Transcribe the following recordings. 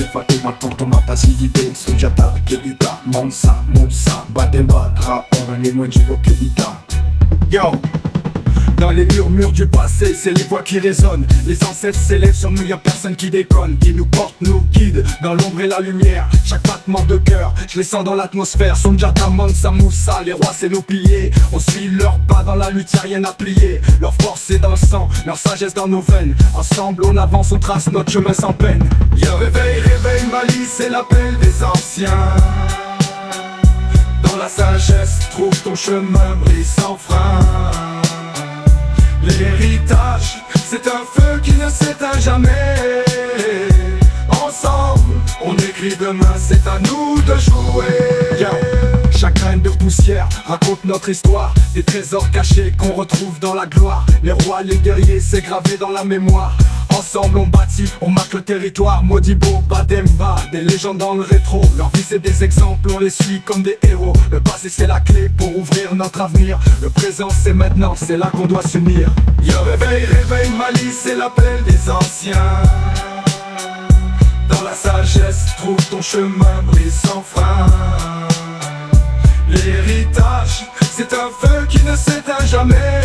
Sidibé, Fatouma, Tontomata, Sidibé, Sunjata, Kedita, Mansa, Moussa, Bademba, Traoré, les noix du Kedita. Yo! Dans les murmures du passé, c'est les voix qui résonnent. Les ancêtres s'élèvent sur nous, y'a personne qui déconne. Qui nous porte, nous guide, dans l'ombre et la lumière. Chaque battement de cœur, je les sens dans l'atmosphère. Sunjata, Mansa, Moussa, les rois c'est nos piliers. On suit leurs pas dans la lutte, y'a rien à plier. Leur force est dans le sang, leur sagesse dans nos veines. Ensemble on avance, on trace notre chemin sans peine. Yo, réveille, réveille Mali, c'est l'appel des anciens. Dans la sagesse, trouve ton chemin, brille sans frein. L'héritage, c'est un feu qui ne s'éteint jamais. Ensemble, on écrit demain, c'est à nous de jouer. Yeah. Chaque graine de poussière raconte notre histoire. Des trésors cachés qu'on retrouve dans la gloire. Les rois, les guerriers, c'est gravé dans la mémoire. Ensemble on bâtit, on marque le territoire. Modibo, Bademba, des légendes dans le rétro. Leur vie c'est des exemples, on les suit comme des héros. Le passé c'est la clé pour ouvrir notre avenir. Le présent c'est maintenant, c'est là qu'on doit s'unir. Yo, réveille, réveille Mali, c'est l'appel des anciens. Dans la sagesse, trouve ton chemin, brise sans frein. L'héritage, c'est un feu qui ne s'éteint jamais.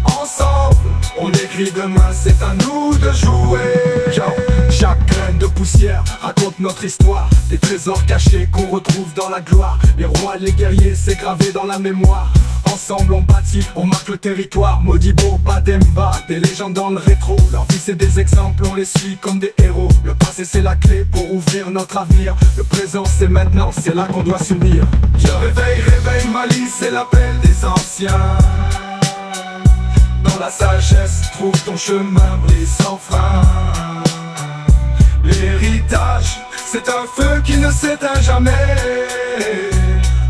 Ensemble, on écrit demain, c'est à nous de jouer. Yo. Chaque graine de poussière raconte notre histoire. Des trésors cachés qu'on retrouve dans la gloire. Les rois, les guerriers, c'est gravé dans la mémoire. Ensemble on bâtit, on marque le territoire. Modibo, Bademba, des légendes dans le rétro. Leur vie c'est des exemples, on les suit comme des héros. Le passé c'est la clé pour ouvrir notre avenir. Le présent c'est maintenant, c'est là qu'on doit s'unir. Yo, réveille, réveille Mali, c'est l'appel des anciens. Dans la sagesse, trouve ton chemin, brise sans frein. L'héritage, c'est un feu qui ne s'éteint jamais.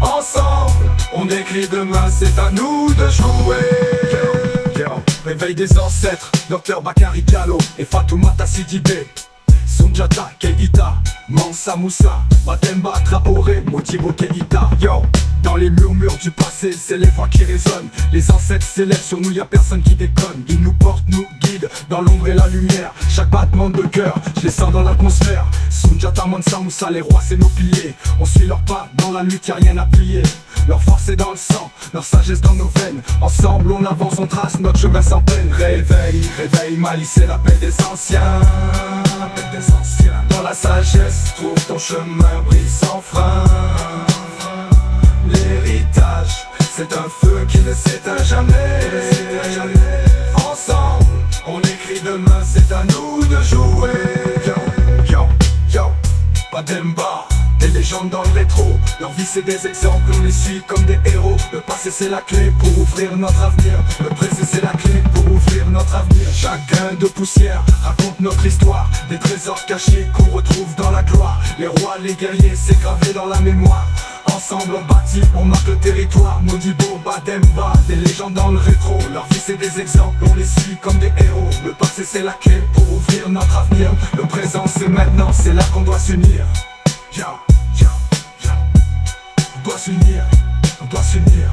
Ensemble, on écrit demain, c'est à nous de jouer. Réveil des ancêtres, Dr Bakary Diallo et Fatoumata Sidibé. Sunjata, Kedita, Mansa Moussa, Bademba, Traoré, Modibo, Kedita. Yo, dans les murmures du passé, c'est les voix qui résonnent. Les ancêtres s'élèvent sur nous, y'a personne qui déconne. Ils nous portent, nous guident, dans l'ombre et la lumière. Chaque battement de cœur, je les sens dans l'atmosphère. Sunjata, Mansa Moussa, les rois c'est nos piliers. On suit leurs pas, dans la lutte y'a rien à plier. Leur force est dans le sang, leur sagesse dans nos veines. Ensemble on avance, on trace notre chemin sans peine. Réveille, réveille Mali, c'est l'appel des anciens. Dans la sagesse, trouve ton chemin, brise sans frein. L'héritage, c'est un feu qui ne s'éteint jamais. Ensemble, on écrit demain, c'est à nous de jouer. Yo, yo, yo, Bademba, des légendes dans le rétro. Leur vie c'est des exemples, on les suit comme des héros. Le passé c'est la clé pour ouvrir notre avenir. Le présent c'est la clé pour ouvrir notre avenir. Chaque grain de poussière raconte notre histoire. Des trésors cachés qu'on retrouve dans la gloire. Les rois, les guerriers, c'est gravé dans la mémoire. Ensemble on bâtit, on marque le territoire. Modibo, Bademba, des légendes dans le rétro. Leur vie c'est des exemples, on les suit comme des héros. Le passé c'est la clé pour ouvrir notre avenir. Le présent c'est maintenant, c'est là qu'on doit s'unir. Yo, yo, yo. On doit s'unir, on doit s'unir.